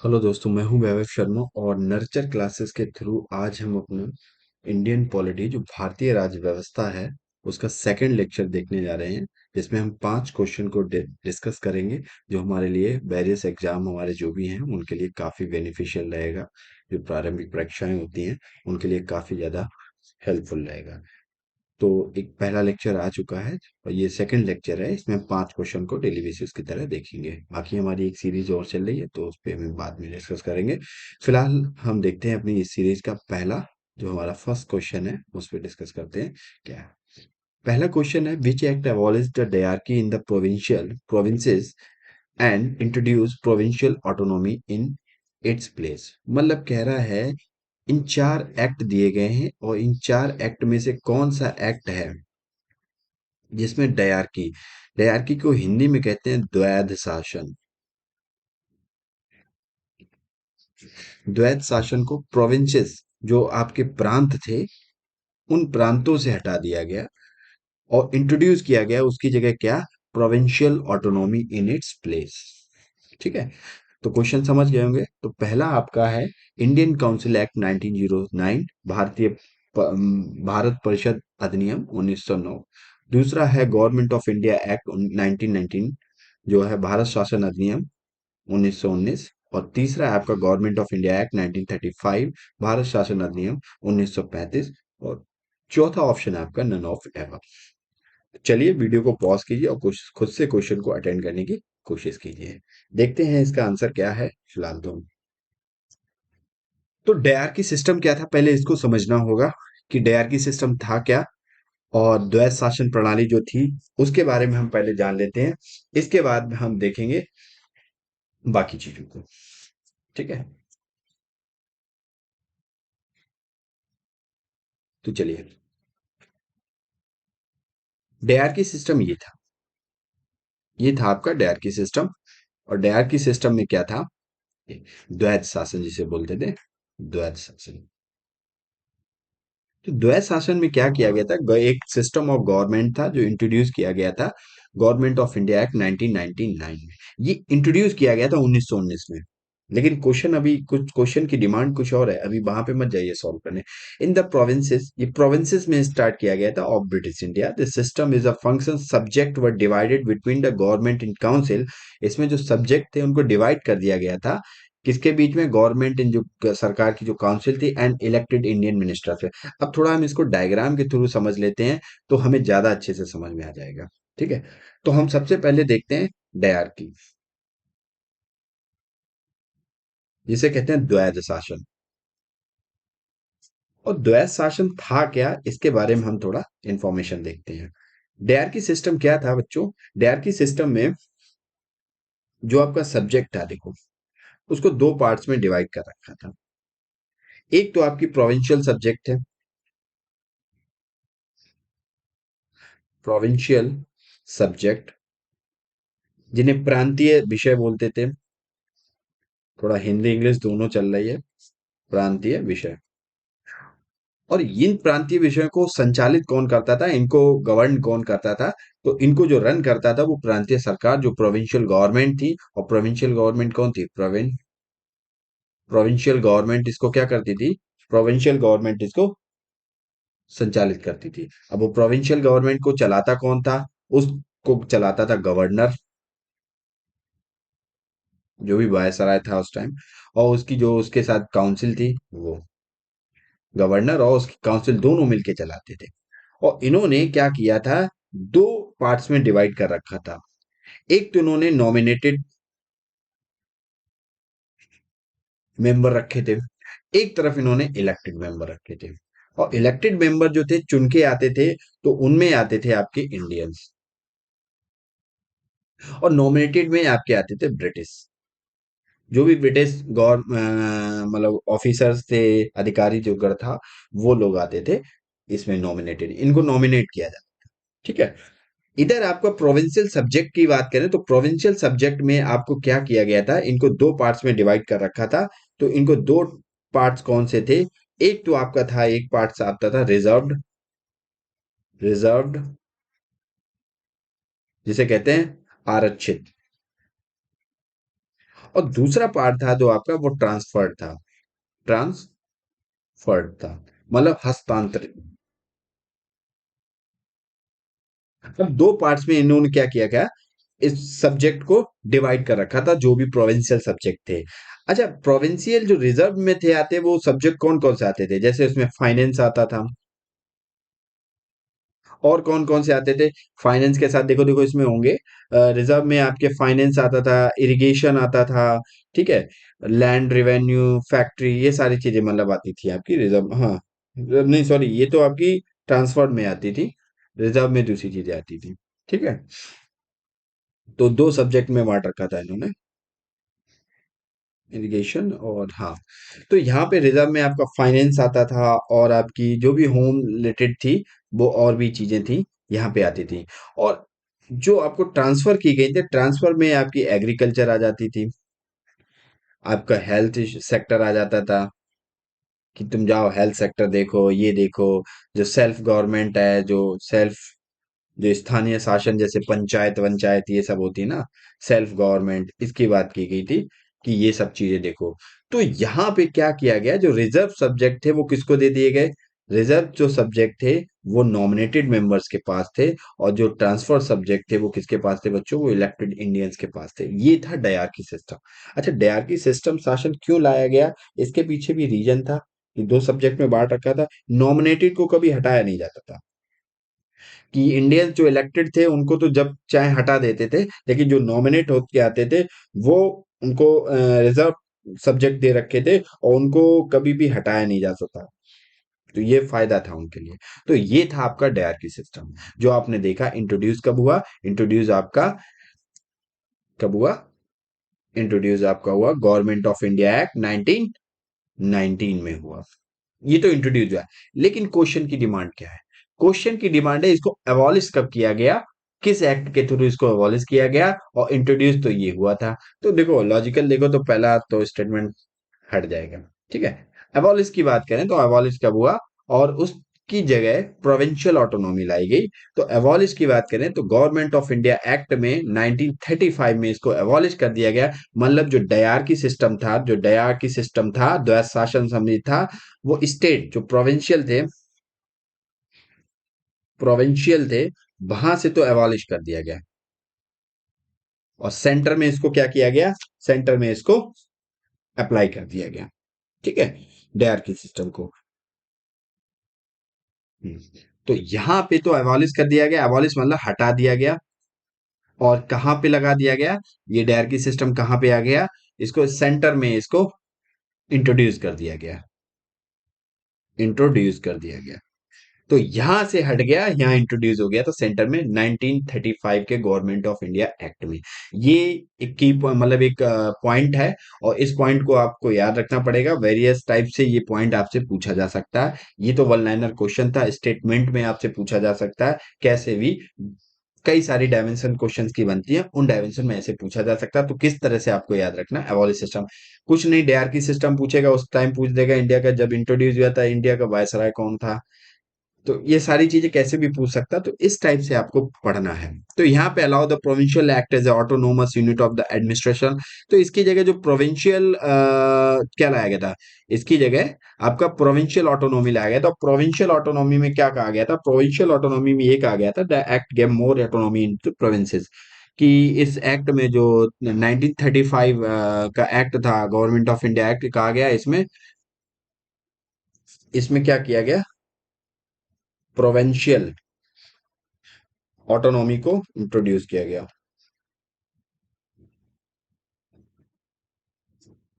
Hello दोस्तों, मैं हूं वैभव शर्मा और नर्चर क्लासेस के थ्रू आज हम अपना इंडियन पॉलिटी जो भारतीय राज्य व्यवस्था है उसका सेकंड लेक्चर देखने जा रहे हैं, जिसमें हम 5 क्वेश्चन को डिस्कस करेंगे जो हमारे लिए वेरियस एग्जाम हमारे जो भी हैं उनके लिए काफ़ी बेनिफिशियल रहेगा। जो प्रारंभिक परीक्षाएं होती हैं उनके लिए काफ़ी ज़्यादा हेल्पफुल रहेगा। तो एक पहला लेक्चर आ चुका है और ये सेकंड लेक्चर है। इसमें हम 5 क्वेश्चन को डेली बेसिस की तरह देखेंगे। बाकी हमारी एक सीरीज और चल रही है तो उस पर हम बाद में डिस्कस करेंगे। फिलहाल हम देखते हैं अपनी इस सीरीज का पहला जो हमारा फर्स्ट क्वेश्चन है उस पर डिस्कस करते हैं। क्या है पहला क्वेश्चन है, which act abolish the dyarchy in the provincial provinces and introduce provincial autonomy in its place. मतलब कह रहा है इन 4 एक्ट दिए गए हैं और इन 4 एक्ट में से कौन सा एक्ट है जिसमें डायरकी डायरकी को हिंदी में कहते हैं द्वैध शासन। द्वैध शासन को प्रोविंसेस जो आपके प्रांत थे उन प्रांतों से हटा दिया गया और इंट्रोड्यूस किया गया उसकी जगह क्या, provincial autonomy in its place. ठीक है, तो क्वेश्चन समझ गए होंगे। तो पहला आपका है इंडियन काउंसिल एक्ट 1909, भारत परिषद अधिनियम 1909। दूसरा है गवर्नमेंट ऑफ इंडिया एक्ट 1919 जो है भारत शासन अधिनियम 1919। और तीसरा है आपका government of India act 1935 Bharat शासन अधिनियम 1935। और चौथा ऑप्शन है आपका नन ऑफ एवर। चलिए वीडियो को पॉज कीजिए और खुद से क्वेश्चन को अटेंड करने की कोशिश कीजिए। देखते हैं इसका आंसर क्या है। फिलहाल तो डायरकी सिस्टम क्या था, पहले इसको समझना होगा कि डायरकी सिस्टम था क्या और द्वैध शासन प्रणाली जो थी उसके बारे में हम पहले जान लेते हैं। इसके बाद हम देखेंगे बाकी चीजों को। ठीक है, तो चलिए, डायरकी सिस्टम ये था आपका डायरकी सिस्टम। और डायरकी सिस्टम में क्या था, द्वैध शासन जिसे बोलते थे, द्वैध शासन। तो द्वैध शासन में क्या किया गया था, एक सिस्टम ऑफ गवर्नमेंट था जो इंट्रोड्यूस किया गया था गवर्नमेंट ऑफ इंडिया एक्ट 1999 में। ये इंट्रोड्यूस किया गया था 1919 में। लेकिन क्वेश्चन अभी कुछ क्वेश्चन की डिमांड कुछ और है, अभी वहां पे मत जाइए सॉल्व करने। इन द प्रोविंसेस, ये प्रोविंसेस में स्टार्ट किया गया था of British India. This system is a function subject were divided between the government in council. इसमें जो सब्जेक्ट थे उनको डिवाइड कर दिया गया था किसके बीच में, गवर्नमेंट इन जो सरकार की जो काउंसिल थी एंड इलेक्टेड इंडियन मिनिस्टर थे। अब थोड़ा हम इसको डायग्राम के थ्रू समझ लेते हैं तो हमें ज्यादा अच्छे से समझ में आ जाएगा। ठीक है, तो हम सबसे पहले देखते हैं डायरकी, जिसे कहते हैं द्वैध शासन। और द्वैध शासन था क्या इसके बारे में हम थोड़ा इंफॉर्मेशन देखते हैं। डायरकी सिस्टम क्या था बच्चों, डायरकी सिस्टम में जो आपका सब्जेक्ट था देखो, उसको 2 पार्ट्स में डिवाइड कर रखा था। एक तो आपकी प्रोविंशियल सब्जेक्ट है, प्रोविंशियल सब्जेक्ट जिन्हें प्रांतीय विषय बोलते थे। थोड़ा हिंदी इंग्लिश दोनों चल रही है, प्रांतीय विषय। और इन प्रांतीय विषयों को संचालित कौन करता था, इनको गवर्न कौन करता था, तो इनको जो रन करता था वो प्रांतीय सरकार जो प्रोविंशियल गवर्नमेंट थी। और प्रोविंशियल गवर्नमेंट कौन थी, प्रोविंशियल गवर्नमेंट इसको क्या करती थी, प्रोविंशियल गवर्नमेंट इसको संचालित करती थी। अब वो प्रोविंशियल गवर्नमेंट को चलाता कौन था, उसको चलाता था गवर्नर, जो भी वायसराय था उस टाइम। और उसकी जो उसके साथ काउंसिल थी वो गवर्नर और उसकी काउंसिल दोनों मिलके चलाते थे। और इन्होंने क्या किया था, 2 पार्ट्स में डिवाइड कर रखा था। एक तो इन्होंने नॉमिनेटेड मेंबर रखे थे, एक तरफ इन्होंने इलेक्टेड मेंबर रखे थे। और इलेक्टेड मेंबर जो थे चुन के आते थे, तो उनमें आते थे आपके इंडियंस और नॉमिनेटेड में आपके आते थे ब्रिटिश। जो भी ब्रिटिश मतलब ऑफिसर्स थे, अधिकारी जो गण था, वो लोग आते थे इसमें नॉमिनेटेड, इनको नॉमिनेट किया जाता। ठीक है, इधर आपका प्रोविंशियल सब्जेक्ट की बात करें तो प्रोविंशियल सब्जेक्ट में आपको क्या किया गया था, इनको 2 पार्ट्स में डिवाइड कर रखा था। तो इनको 2 पार्ट्स कौन से थे, एक तो आपका था, एक पार्ट आपका था रिजर्व्ड, रिजर्व्ड जिसे कहते हैं आरक्षित। और दूसरा पार्ट था जो आपका वो ट्रांसफर्ड था। ट्रांसफर्ड था मतलब हस्तांतरित। अब दो पार्ट्स में इन्होंने क्या किया क्या, इस सब्जेक्ट को डिवाइड कर रखा था जो भी प्रोविंशियल सब्जेक्ट थे। अच्छा, प्रोविंशियल जो रिजर्व में थे आते वो सब्जेक्ट कौन कौन से आते थे, जैसे उसमें फाइनेंस आता था। और कौन कौन से आते थे फाइनेंस के साथ, देखो देखो इसमें होंगे रिजर्व में आपके फाइनेंस आता था, इरिगेशन आता था, ठीक है, लैंड रेवेन्यू, फैक्ट्री, ये सारी चीजें मतलब आती थी आपकी रिजर्व। हाँ, नहीं सॉरी, ये तो आपकी ट्रांसफर में आती थी, रिजर्व में दूसरी चीजें आती थी। ठीक है, तो दो सब्जेक्ट में बांट रखा था इन्होंने, इरिगेशन और हाँ। तो यहाँ पे रिजर्व में आपका फाइनेंस आता था और आपकी जो भी होम रिलेटेड थी वो और भी चीजें थी यहाँ पे आती थी। और जो आपको ट्रांसफर की गई थी, ट्रांसफर में आपकी एग्रीकल्चर आ जाती थी, आपका हेल्थ सेक्टर आ जाता था कि तुम जाओ हेल्थ सेक्टर देखो, ये देखो। जो सेल्फ गवर्नमेंट है, जो स्थानीय शासन जैसे पंचायत वंचायत ये सब होती है ना, सेल्फ गवर्नमेंट, इसकी बात की गई थी कि ये सब चीजें देखो। तो यहाँ पे क्या किया गया, जो रिजर्व सब्जेक्ट थे वो किसको दे दिए गए, रिजर्व जो सब्जेक्ट थे वो नॉमिनेटेड मेंबर्स के पास थे, और जो ट्रांसफर सब्जेक्ट थे वो किसके पास थे बच्चों, वो इलेक्टेड इंडियंस के पास थे। ये था डायarchy सिस्टम। अच्छा, डायarchy सिस्टम शासन क्यों लाया गया, इसके पीछे भी रीजन था कि दो सब्जेक्ट में बांट रखा था, नॉमिनेटेड को कभी हटाया नहीं जाता था, कि इंडियंस जो इलेक्टेड थे उनको तो जब चाहे हटा देते थे, लेकिन जो नॉमिनेट होके आते थे वो उनको रिजर्व सब्जेक्ट दे रखे थे और उनको कभी भी हटाया नहीं जा सकता। तो ये फायदा था उनके लिए। तो ये था आपका डायarchy सिस्टम, जो आपने देखा इंट्रोड्यूस कब हुआ, इंट्रोड्यूस आपका कब हुआ, इंट्रोड्यूस आपका हुआ गवर्नमेंट ऑफ इंडिया एक्ट 1919 में हुआ। ये तो इंट्रोड्यूस हुआ है। लेकिन क्वेश्चन की डिमांड क्या है, क्वेश्चन की डिमांड है इसको अबॉलिश कब किया गया, किस एक्ट के थ्रू इसको अबॉलिश किया गया, और इंट्रोड्यूस तो ये हुआ था। तो देखो लॉजिकल देखो तो पहला तो स्टेटमेंट हट जाएगा। ठीक है, अबॉलिश की बात करें तो अबॉलिश कब हुआ, और उसकी जगह प्रोविंशियल ऑटोनॉमी लाई गई। तो अबॉलिश की बात करें तो गवर्नमेंट ऑफ इंडिया एक्ट में 1935 में इसको अबॉलिश कर दिया गया। मतलब जो डायarchy सिस्टम था, जो डायarchy सिस्टम था, द्वैध शासन समिति था, वो स्टेट जो प्रोविंशियल थे वहां से तो अबॉलिश कर दिया गया, और सेंटर में इसको क्या किया गया, सेंटर में इसको अप्लाई कर दिया गया। ठीक है, डायarchy सिस्टम को। तो यहाँ पे तो अबॉलिश कर दिया गया, अबॉलिश मतलब हटा दिया गया। और कहाँ पे लगा दिया गया, ये डायarchy सिस्टम कहाँ पे आ गया, इसको सेंटर में इसको इंट्रोड्यूस कर दिया गया, इंट्रोड्यूस कर दिया गया। तो यहां से हट गया, यहाँ इंट्रोड्यूस हो गया, तो सेंटर में 1935 के गवर्नमेंट ऑफ इंडिया एक्ट में। ये एक की मतलब एक पॉइंट है, और इस पॉइंट को आपको याद रखना पड़ेगा। वेरियस टाइप से ये पॉइंट आपसे पूछा जा सकता है। ये तो वन लाइनर क्वेश्चन था, स्टेटमेंट में आपसे पूछा जा सकता है, कैसे भी कई सारी डायमेंशन क्वेश्चंस की बनती है, उन डायमेंशन में ऐसे पूछा जा सकता है। तो किस तरह से आपको याद रखना है, एवोलिस सिस्टम कुछ नहीं, डायarchy सिस्टम पूछेगा, उस टाइम पूछ देगा इंडिया का जब इंट्रोड्यूस हुआ था, इंडिया का वायसराय कौन था। तो ये सारी चीजें कैसे भी पूछ सकता है, तो इस टाइप से आपको पढ़ना है। तो यहाँ पे allow the provincial act as autonomous unit of the administration. तो इसकी जगह जो प्रोविंशियल क्या लाया गया था, इसकी जगह आपका प्रोविंशियल ऑटोनॉमी लाया गया था। प्रोविंशियल ऑटोनॉमी में क्या कहा गया था, प्रोविंशियल ऑटोनॉमी में ये कहा गया था the act gave more autonomy in provinces, कि इस एक्ट में जो 1935 का एक्ट था, गवर्नमेंट ऑफ इंडिया एक्ट कहा गया, इसमें इसमें क्या किया गया, प्रोविंशियल ऑटोनॉमी को इंट्रोड्यूस किया गया,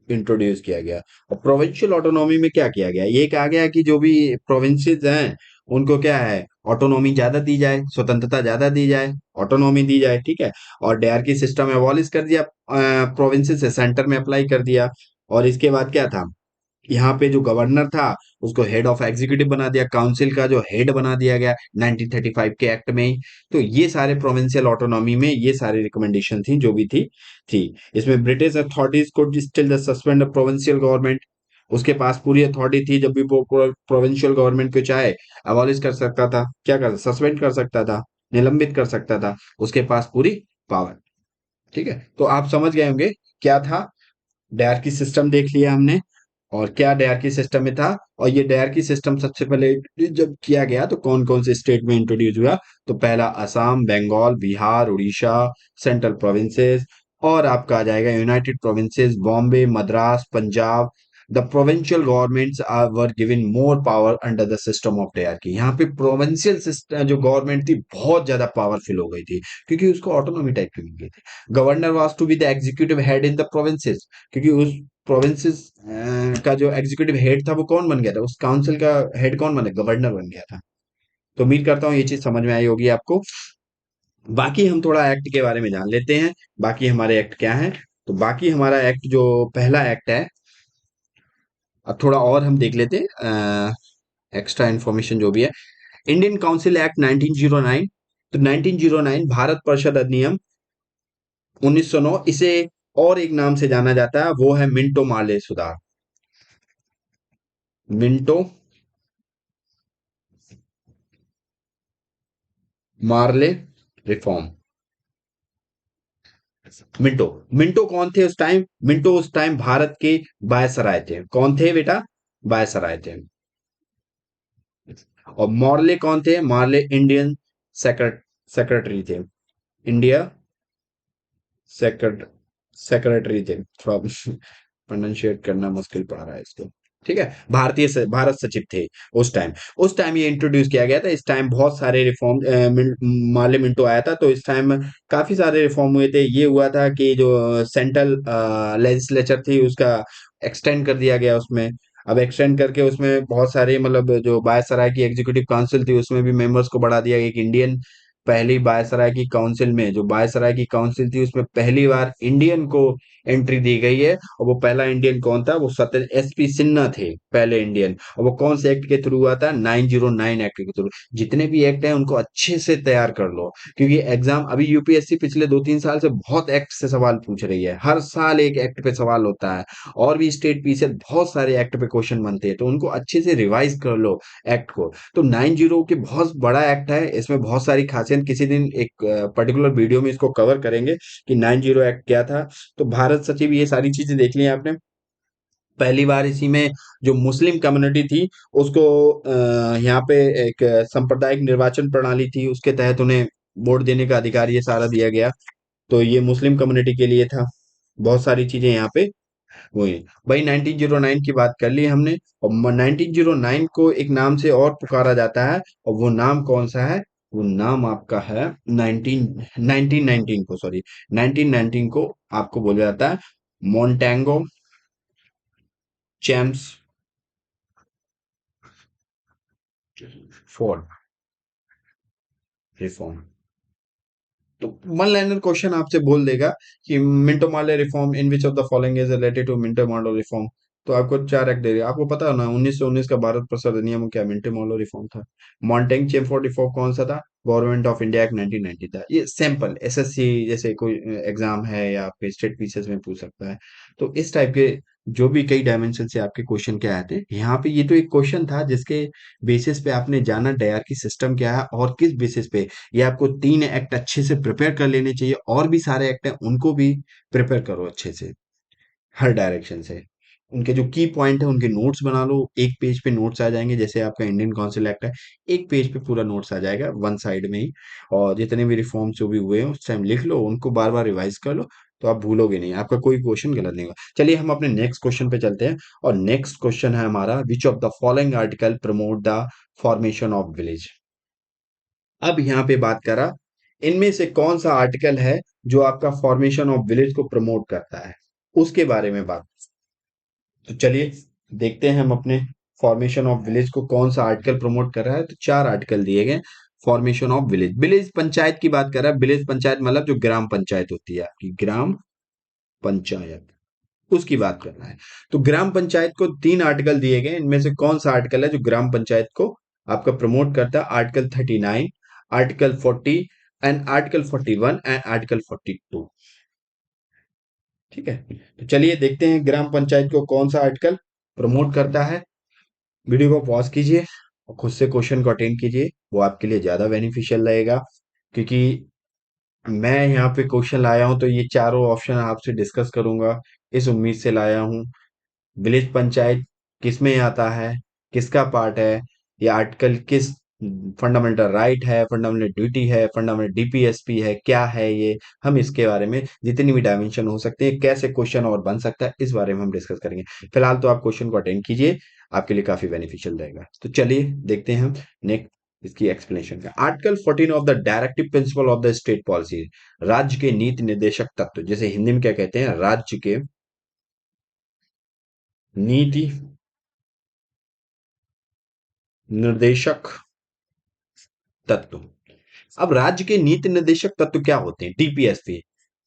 इंट्रोड्यूस किया गया। और प्रोविंशियल ऑटोनॉमी में क्या किया गया, ये कहा गया कि जो भी प्रोविंसेस हैं उनको क्या है, ऑटोनॉमी ज्यादा दी जाए, स्वतंत्रता ज्यादा दी जाए, ऑटोनॉमी दी जाए। ठीक है, और डायarchy सिस्टम एबॉलिश कर दिया, प्रोविंसेस से सेंटर में अप्लाई कर दिया। और इसके बाद क्या था, यहाँ पे जो गवर्नर था उसको हेड ऑफ एग्जीक्यूटिव बना दिया, काउंसिल का जो हेड बना दिया गया 1935 के एक्ट में ही। तो ये सारे प्रोविंशियल ऑटोनॉमी में ये सारी रिकमेंडेशन थी जो भी थी इसमें। British authorities code still suspend provincial government, उसके पास पूरी अथॉरिटी थी, जब भी वो प्रोविंशियल गवर्नमेंट को चाहे अबॉलिश कर सकता था, क्या कर सस्पेंड कर सकता था, निलंबित कर सकता था, उसके पास पूरी पावर। ठीक है, तो आप समझ गए होंगे क्या था डायरकी सिस्टम देख लिया हमने। और क्या डायरकी सिस्टम में था, और ये डायरकी सिस्टम सबसे पहले जब किया गया तो कौन कौन से स्टेट में इंट्रोड्यूस हुआ। तो पहला असम, बंगाल, बिहार, उड़ीसा, सेंट्रल प्रोविंसेस, और आपका आ जाएगा United Provinces, Bombay, Madras, Punjab. The provincial governments are were given more power under the system of dyarchy. यहाँ पे प्रोविंशियल सिस्टम जो गवर्नमेंट थी बहुत ज्यादा पावरफुल हो गई थी, क्योंकि उसको ऑटोनॉमी टाइप की मिल गई थी। Governor was to be the executive head in the provinces, क्योंकि उस प्रोविंसेस का जो एग्जीक्यूटिव हेड था वो कौन बन गया था, उस काउंसिल का हेड कौन बना, गवर्नर बन गया था। तो उम्मीद करता हूँ ये चीज समझ में आई होगी आपको। बाकी हम थोड़ा एक्ट के बारे में जान लेते हैं। बाकी हमारे एक्ट क्या है। तो बाकी हमारा एक्ट जो पहला एक्ट है, अब थोड़ा और हम देख लेते हैं एक्स्ट्रा इन्फॉर्मेशन जो भी है। Indian council act 1909। तो 1909 भारत परिषद अधिनियम 1909, इसे और एक नाम से जाना जाता है, वो है मिंटो मार्ले सुधार। Minto Morley reform. Minto, Minto कौन थे उस टाइम, मिंटो उस टाइम भारत के वायसराय थे। कौन थे बेटा, वायसराय थे। और मॉर्ले कौन थे, मॉर्ले इंडियन सेक्रेटरी थे। इंडिया सेक्रेट सेक्रेटरी थे। थोड़ा प्रोनाउंशिएट करना मुश्किल पड़ रहा है इसको। ठीक है, भारत सचिव थे उस टाइम। उस टाइम ये इंट्रोड्यूस किया गया था। इस टाइम बहुत सारे रिफॉर्म मार्ले मिंटो आया था, तो इस टाइम काफी सारे रिफॉर्म हुए थे। ये हुआ था कि जो सेंट्रल लेजिस्लेचर थी उसका एक्सटेंड कर दिया गया उसमें। अब एक्सटेंड करके उसमें बहुत सारे मतलब जो वायसराय की एग्जीक्यूटिव काउंसिल थी उसमें भी मेंबर्स को बढ़ा दिया। एक इंडियन, पहली वायसराय की काउंसिल में जो वायसराय की काउंसिल थी उसमें पहली बार इंडियन को एंट्री दी गई है। और वो पहला इंडियन कौन था, वो सत्य एसपी सिन्हा थे, पहले इंडियन। और वो कौन से एक्ट के थ्रू हुआ था, 909 एक्ट के थ्रू। जितने भी एक्ट हैं उनको अच्छे से तैयार कर लो, क्योंकि एग्जाम अभी यूपीएससी पिछले 2-3 साल से बहुत एक्ट से सवाल पूछ रही है। हर साल एक एक्ट पे सवाल होता है, और भी स्टेट पीछे बहुत सारे एक्ट पे क्वेश्चन बनते हैं, तो उनको अच्छे से रिवाइज कर लो एक्ट को। तो 90 के बहुत बड़ा एक्ट है, इसमें बहुत सारी खासियत, किसी दिन एक पर्टिकुलर वीडियो में इसको कवर करेंगे कि 90 एक्ट क्या था। तो भारत सचिव, ये सारी चीजें देख ली आपने। पहली बार इसी में जो मुस्लिम कम्युनिटी थी उसको यहाँ पे एक सांप्रदायिक निर्वाचन प्रणाली थी, उसके तहत उन्हें वोट देने का अधिकार ये सारा दिया गया। तो ये मुस्लिम कम्युनिटी के लिए था। बहुत सारी चीजें यहाँ पे हुई। भाई 1909 की बात कर ली हमने, और 1909 को एक नाम से और पुकारा जाता है, और वो नाम कौन सा है, वो नाम आपका है 1919 को, सॉरी, 1919 को आपको बोला जाता है मोन्टेंगो चैम्प्स फोर्ड रिफॉर्म। तो वन लाइनर क्वेश्चन आपसे बोल देगा कि Minto Morley reform in which of the following is related to Minto Morley reform. तो आपको चार एक्ट दे रहे, आपको पता है ना 1919 का भारत परिषद अधिनियम क्या मिंटो मार्ले रिफॉर्म था। मॉन्टेंग चेमफोर्ड रिफॉर्म कौन सा था, गवर्नमेंट ऑफ इंडिया एक्ट 1990 था। ये सैंपल एसएससी जैसे कोई एग्जाम है या आपके स्टेट पीसीएस में पूछ सकता है। तो इस टाइप के जो भी कई डायमेंशन से आपके क्वेश्चन क्या आते हैं यहाँ पे, ये तो एक क्वेश्चन था जिसके बेसिस पे आपने जाना डायरकी सिस्टम क्या है और किस बेसिस पे। ये आपको 3 एक्ट अच्छे से प्रिपेयर कर लेने चाहिए, और भी सारे एक्ट हैं उनको भी प्रिपेयर करो अच्छे से, हर डायरेक्शन से। उनके जो की पॉइंट है उनके नोट्स बना लो, एक पेज पे नोट्स आ जाएंगे, जैसे आपका इंडियन काउंसिल एक्ट है, एक पेज पे पूरा नोट्स आ जाएगा वन साइड में ही। और जितने भी रिफॉर्म्स जो भी हुए हैं उस टाइम लिख लो, उनको बार बार रिवाइज कर लो, तो आप भूलोगे नहीं, आपका कोई क्वेश्चन गलत नहीं होगा। चलिए हम अपने नेक्स्ट क्वेश्चन पे चलते हैं। और नेक्स्ट क्वेश्चन है हमारा, विच of the following article promote the formation of village. अब यहाँ पे बात करा, इनमें से कौन सा आर्टिकल है जो आपका फॉर्मेशन ऑफ विलेज को प्रमोट करता है, उसके बारे में बात। तो चलिए देखते हैं हम अपने फॉर्मेशन ऑफ विलेज को कौन सा आर्टिकल प्रमोट कर रहा है। तो 4 आर्टिकल दिए गए। Formation of village, village panchayat की बात कर रहा है। विलेज पंचायत मतलब जो ग्राम पंचायत होती है आपकी, ग्राम पंचायत, उसकी बात करना है। तो ग्राम पंचायत को 3 आर्टिकल दिए गए, इनमें से कौन सा आर्टिकल है जो ग्राम पंचायत को आपका प्रमोट करता है। Article 39, article 40 and article 41 and article 42। ठीक है, तो चलिए देखते हैं ग्राम पंचायत को कौन सा आर्टिकल प्रमोट करता है। वीडियो को पॉज कीजिए और खुद से क्वेश्चन को अटेंड कीजिए, वो आपके लिए ज्यादा बेनिफिशियल रहेगा। क्योंकि मैं यहाँ पे क्वेश्चन लाया हूँ तो ये चारों ऑप्शन आपसे डिस्कस करूंगा, इस उम्मीद से लाया हूँ। विलेज पंचायत किस में आता है, किसका पार्ट है, ये आर्टिकल किस फंडामेंटल राइट है, फंडामेंटल ड्यूटी है, फंडामेंटल डीपीएसपी है, क्या है ये, हम इसके बारे में जितनी भी डायमेंशन हो सकते हैं, कैसे क्वेश्चन और बन सकता है, इस बारे में हम डिस्कस करेंगे। फिलहाल तो आप क्वेश्चन को अटेंड कीजिए, आपके लिए काफी बेनिफिशियल रहेगा। तो चलिए देखते हैं हम नेक्स्ट इसकी एक्सप्लेनेशन का। Article 14 of the directive principle of the state policy, राज्य के नीति निर्देशक तत्व, जैसे हिंदी में क्या कहते हैं, राज्य के नीति निर्देशक तत्व। अब राज्य के नीति निर्देशक तत्व क्या होते हैं? डीपीएसपी।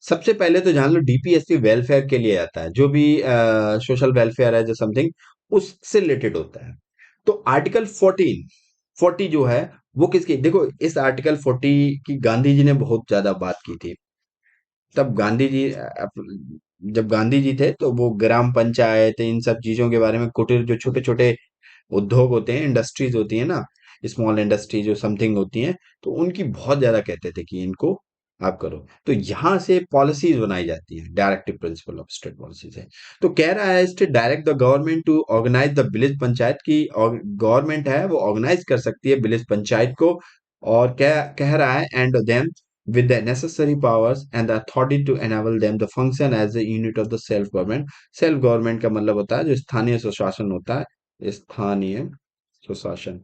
सबसे पहले तो जान लो, डीपीएसपी वेलफेयर के लिए आता है, जो भी सोशल वेलफेयर है, जो समथिंग उससे रिलेटेड होता है। तो आर्टिकल 14 जो है वो किसकी, देखो इस आर्टिकल 40 की गांधी जी ने बहुत ज्यादा बात की थी। तब गांधी जी जब गांधी जी थे तो वो ग्राम पंचायत इन सब चीजों के बारे में, कुटीर जो छोटे छोटे उद्योग होते हैं, इंडस्ट्रीज होती है ना, स्मॉल इंडस्ट्री जो समथिंग होती हैं, तो उनकी बहुत ज्यादा कहते थे कि इनको आप करो। तो यहां से पॉलिसीज बनाई जाती है, directive principle of state policies है। तो कह रहा है state direct the government to organise the village panchayat की, गवर्नमेंट है वो ऑर्गेनाइज कर सकती है विलेज पंचायत को। और क्या कह रहा है, and them with the necessary powers and the authority to enable them to function as a unit of the self government। Self government का मतलब होता है जो स्थानीय स्वशासन होता है, स्थानीय सुशासन।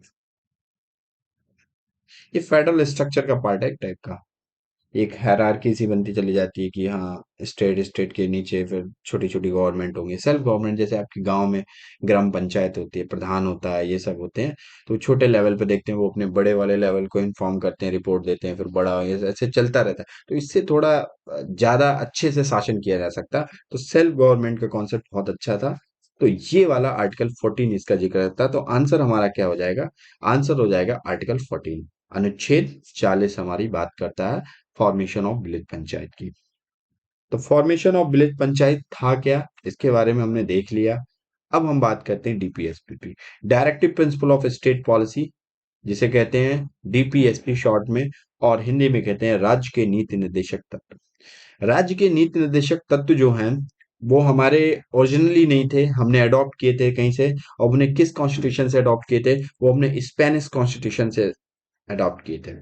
ये फेडरल स्ट्रक्चर का पार्ट है एक टाइप का। एक हायरार्की सी बनती चली जाती है कि हाँ, स्टेट स्टेट के नीचे फिर छोटी छोटी गवर्नमेंट होंगी, सेल्फ गवर्नमेंट जैसे आपके गांव में ग्राम पंचायत होती है, प्रधान होता है, ये सब होते हैं। तो छोटे लेवल पे देखते हैं वो अपने बड़े वाले लेवल को इन्फॉर्म करते हैं, रिपोर्ट देते हैं, फिर बड़ा ये ऐसे चलता रहता है। तो इससे थोड़ा ज्यादा अच्छे से शासन किया जा सकता है। तो सेल्फ गवर्नमेंट का कॉन्सेप्ट बहुत अच्छा था। तो ये वाला आर्टिकल 14 इसका जिक्र रहता है। तो आंसर हमारा क्या हो जाएगा? आंसर हो जाएगा आर्टिकल 14। अनुच्छेद 40 हमारी बात करता है फॉर्मेशन ऑफ विलेज पंचायत की। तो फॉर्मेशन ऑफ विलेज पंचायत था क्या, इसके बारे में हमने देख लिया। अब हम बात करते हैं DPSP, directive principle of state policy, जिसे कहते हैं डीपीएसपी शॉर्ट में, और हिंदी में कहते हैं राज्य के नीति निर्देशक तत्व। राज्य के नीति निर्देशक तत्व जो हैं वो हमारे ओरिजिनली नहीं थे, हमने अडॉप्ट किए थे कहीं से। और हमने किस कॉन्स्टिट्यूशन से अडॉप्ट किए थे? वो हमने स्पेनिश कॉन्स्टिट्यूशन से अडॉप्ट किए थे।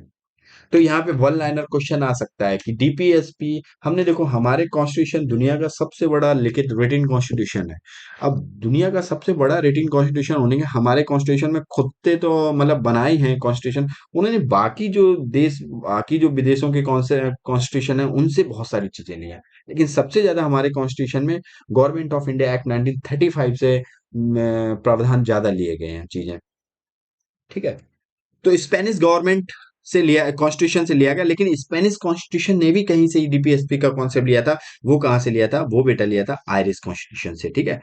तो यहाँ पे वन लाइनर क्वेश्चन आ सकता है कि डीपीएसपी, हमने देखो हमारे कॉन्स्टिट्यूशन दुनिया का सबसे बड़ा लिखित रिटिन कॉन्स्टिट्यूशन है। अब दुनिया का सबसे बड़ा रिटिन कॉन्स्टिट्यूशन होने के हमारे कॉन्स्टिट्यूशन में खुद से तो मतलब बनाए हैं कॉन्स्टिट्यूशन, उन्होंने बाकी जो देश, बाकी जो विदेशों के कॉन्स्टिट्यूशन है उनसे बहुत सारी चीजें ली हैं। लेकिन सबसे ज्यादा हमारे कॉन्स्टिट्यूशन में गवर्नमेंट ऑफ इंडिया एक्ट 1935 से प्रावधान ज्यादा लिए गए हैं चीजें। ठीक है। तो स्पेनिश गवर्नमेंट से लिया, कॉन्स्टिट्यूशन से लिया गया, लेकिन स्पेनिश कॉन्स्टिट्यूशन ने भी कहीं से डीपीएसपी का कॉन्सेप्ट लिया था। वो कहां से लिया था? वो बेटा लिया था आयरिश कॉन्स्टिट्यूशन से। ठीक है।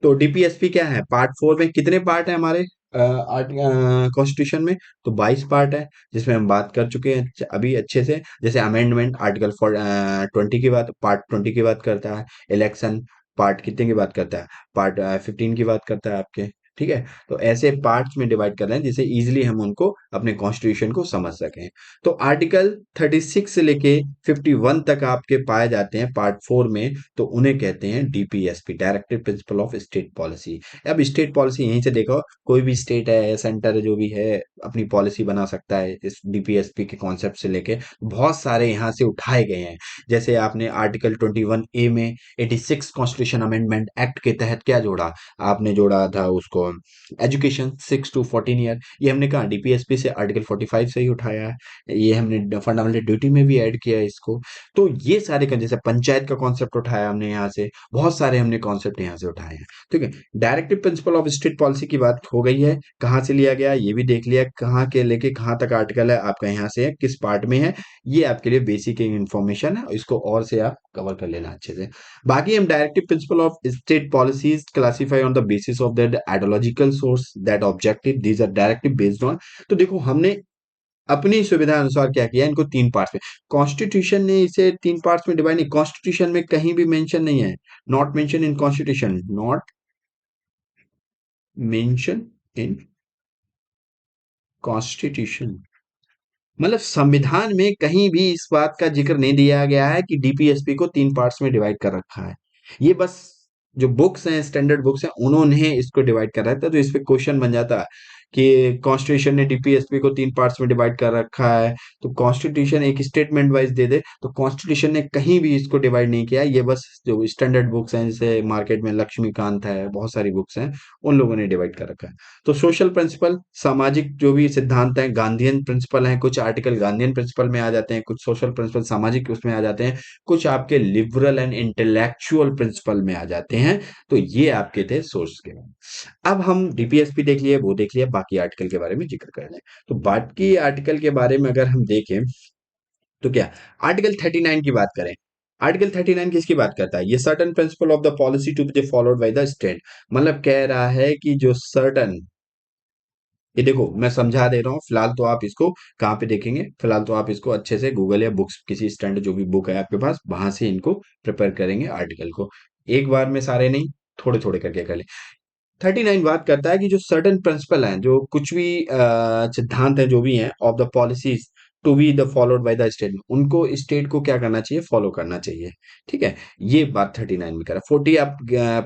तो डीपीएसपी क्या है? पार्ट 4 में कितने पार्ट है हमारे कॉन्स्टिट्यूशन में? तो 22 पार्ट है, जिसमें हम बात कर चुके हैं अभी अच्छे से। जैसे अमेंडमेंट आर्टिकल 20 की बात, पार्ट 20 की बात करता है। इलेक्शन पार्ट कितने की बात करता है? पार्ट 15 की बात करता है आपके। ठीक है। तो ऐसे पार्ट्स में डिवाइड कर रहे हैं जिससे इजीली हम उनको अपने कॉन्स्टिट्यूशन को समझ सकें। तो आर्टिकल 36 से लेके 51 तक आपके पाए जाते हैं पार्ट 4 में। तो उन्हें कहते हैं DPSP, directive principle of state policy. अब स्टेट पॉलिसी यहीं से देखो, कोई भी स्टेट है, सेंटर जो भी है, अपनी पॉलिसी बना सकता है इस डीपीएसपी के कॉन्सेप्ट से लेके। बहुत सारे यहाँ से उठाए गए हैं। जैसे आपने आर्टिकल 21A में 86 कॉन्स्टिट्यूशन अमेंडमेंट एक्ट के तहत क्या जोड़ा? आपने जोड़ा था उसको एजुकेशन 6 to 14 ईयर, ये हमने कहा डीपीएसपी से आर्टिकल 45 से ही उठाया है। ये हमने फंडामेंटल ड्यूटी में भी ऐड किया है इसको। तो ये सारे का, जैसे पंचायत का कॉन्सेप्ट उठाया हमने यहाँ से, बहुत सारे हमने कॉन्सेप्ट यहाँ से उठाए हैं। ठीक है। Directive principle of state policy की बात हो गई है, कहाँ से लिया गया ये भी देख लिया, कहाँ के लेके कहाँ तक आर्टिकल है आपका यहाँ से है, किस पार्ट में है। ये आपके लिए बेसिक इन्फॉर्मेशन है, इसको और से आप कवर कर लेना अच्छे से। बाकी हम directive principle of state policies classify on the basis of that ideological source that objective, these are directive based on. तो देखो हमने अपनी सुविधा अनुसार क्या किया, इनको 3 पार्ट्स में। कॉन्स्टिट्यूशन ने इसे 3 पार्ट्स में डिवाइड नहीं, कॉन्स्टिट्यूशन में कहीं भी मेंशन नहीं है, not mention in constitution, not mention in constitution. मतलब संविधान में कहीं भी इस बात का जिक्र नहीं दिया गया है कि डीपीएसपी को 3 पार्ट्स में डिवाइड कर रखा है। ये बस जो बुक्स हैं, स्टैंडर्ड बुक्स हैं, उन्होंने इसको डिवाइड कर रखा है। तो इस पे क्वेश्चन बन जाता है कि कॉन्स्टिट्यूशन ने डीपीएसपी को 3 पार्ट्स में डिवाइड कर रखा है। तो कॉन्स्टिट्यूशन एक स्टेटमेंट वाइज दे दे, तो कॉन्स्टिट्यूशन ने कहीं भी इसको डिवाइड नहीं किया है। ये बस जो स्टैंडर्ड बुक्स हैं, जैसे मार्केट में लक्ष्मीकांत है, बहुत सारी बुक्स हैं, उन लोगों ने डिवाइड कर रखा है। तो सोशल प्रिंसिपल, सामाजिक जो भी सिद्धांत हैं, गांधीयन प्रिंसिपल हैं, कुछ आर्टिकल गांधीयन प्रिंसिपल में आ जाते हैं, कुछ सोशल प्रिंसिपल सामाजिक उसमें आ जाते हैं, कुछ आपके लिबरल एंड इंटेलेक्चुअल प्रिंसिपल में आ जाते हैं। तो ये आपके थे सोर्स के। अब हम डीपीएसपी देख लिए, वो देख लिया, बाकी आर्टिकल के बारे में जिक्र कर लें। तो बाकी आर्टिकल के बारे में अगर हम देखें तो क्या, आर्टिकल 39 की बात करें। आर्टिकल 39 किसकी बात करता है? ये certain principle of the policy to be followed by the state. मतलब कह रहा है कि जो सर्टन, ये देखो मैं समझा दे रहा हूँ, फिलहाल तो आप इसको कहाँ पे देखेंगे, फिलहाल तो आप इसको अच्छे से गूगल या बुक्स, किसी स्टैंडर्ड जो भी बुक है आपके पास, वहां से इनको प्रिपेयर करेंगे आर्टिकल को। एक बार में सारे नहीं, थोड़े थोड़े करके कर ले। 39 बात करता है कि जो सर्टेन प्रिंसिपल हैं, जो कुछ भी सिद्धांत हैं जो भी हैं, of the policies to be the followed by the state, उनको स्टेट को क्या करना चाहिए, फॉलो करना चाहिए। ठीक है, ये बात 39 में करा। 40 आप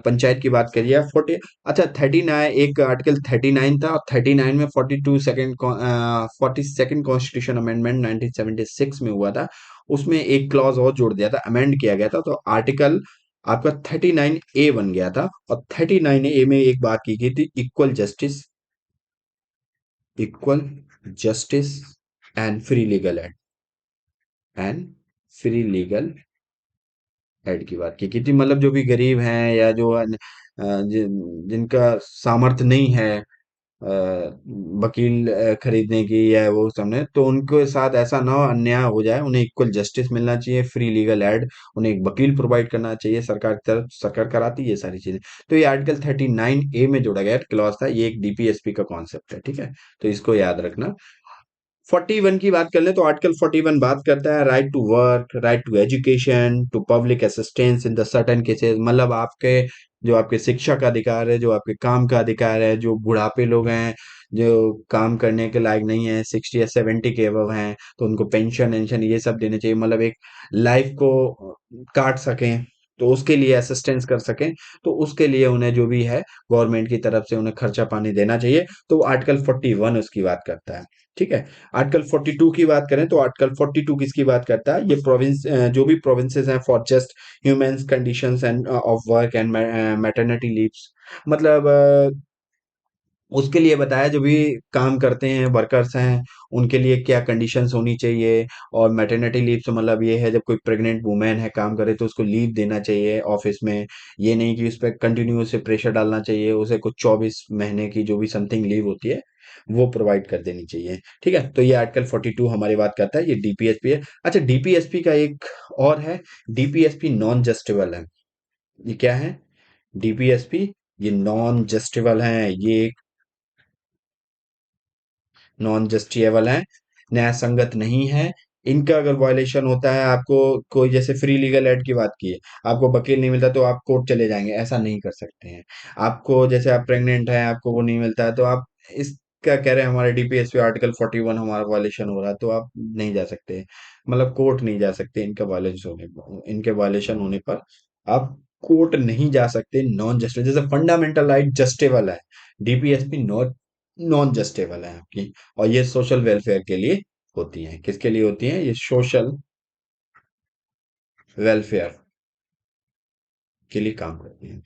पंचायत की बात करिए, 40, अच्छा 39, एक आर्टिकल 39 था, और 39 में 42 सेकेंड 42nd कॉन्स्टिट्यूशन अमेंडमेंट 1976 में हुआ था। उसमें एक क्लॉज और जोड़ दिया था, अमेंड किया गया था, तो आर्टिकल आपका 39A बन गया था। और 39A में एक बात की गई थी, equal justice and free legal aid, and free legal aid की बात की थी। मतलब जो भी गरीब हैं, या जो जिनका सामर्थ्य नहीं है वकील खरीदने की, या वो सामने, तो उनके साथ ऐसा ना हो, अन्याय हो जाए, उन्हें इक्वल जस्टिस मिलना चाहिए, फ्री लीगल एड, उन्हें एक वकील प्रोवाइड करना चाहिए सरकार की तरफ, सरकार कराती है ये सारी चीजें। तो ये आर्टिकल 39A में जोड़ा गया क्लॉज था, ये एक डीपीएसपी का कॉन्सेप्ट है। ठीक है, तो इसको याद रखना। 41 की बात कर ले, तो आर्टिकल 41 बात करता है right to work, right to education, to public assistance in the certain cases. मतलब आपके जो आपके शिक्षा का अधिकार है, जो आपके काम का अधिकार है, जो बुढ़ापे लोग हैं, जो काम करने के लायक नहीं है, 60 या 70 के अबव हैं, तो उनको पेंशन वेंशन ये सब देने चाहिए। मतलब एक लाइफ को काट सकें, तो उसके लिए असिस्टेंस कर सकें, तो उसके लिए उन्हें जो भी है गवर्नमेंट की तरफ से उन्हें खर्चा पानी देना चाहिए। तो आर्टिकल 41 उसकी बात करता है। ठीक है, आर्टिकल 42 की बात करें, तो आर्टिकल 42 किसकी बात करता है? ये प्रोविंस, जो भी प्रोविंसेस हैं, for just human conditions end of work and maternity leaves. मतलब उसके लिए बताया, जो भी काम करते हैं, वर्कर्स हैं, उनके लिए क्या कंडीशंस होनी चाहिए। और मैटरनिटी लीव से मतलब ये है, जब कोई प्रेग्नेंट वुमेन है काम करे, तो उसको लीव देना चाहिए ऑफिस में। ये नहीं कि उस पर कंटिन्यू से प्रेशर डालना चाहिए, उसे कुछ 24 महीने की जो भी समथिंग लीव होती है, वो प्रोवाइड कर देनी चाहिए। ठीक है, तो ये आर्टिकल 42 हमारी बात करता है, ये डीपीएसपी है। अच्छा, डीपीएसपी का एक और है, डीपीएसपी नॉन जस्टिबल है। ये क्या है? डीपीएसपी, ये नॉन जस्टिबल है, ये नॉन जस्टिसेबल हैं, न्याय संगत नहीं है। इनका अगर वायलेशन होता है, आपको कोई, जैसे फ्री लीगल एड की बात की है, आपको वकील नहीं मिलता तो आप कोर्ट चले जाएंगे, ऐसा नहीं कर सकते हैं। आपको जैसे आप प्रेग्नेंट हैं, आपको वो नहीं मिलता है, तो आप इसका कह रहे हैं हमारे डीपीएसपी आर्टिकल 41 हमारा वायलेशन हो रहा है, तो आप नहीं जा सकते, मतलब कोर्ट नहीं जा सकते। इनके वायलेशन होने पर आप कोर्ट नहीं जा सकते। नॉन जस्टिस, जैसे फंडामेंटल राइट जस्टेबल है, डीपीएसपी नॉट नॉन जस्टेबल है आपकी। और ये सोशल वेलफेयर के लिए होती हैं। किसके लिए होती हैं? ये सोशल वेलफेयर के लिए काम करती हैं।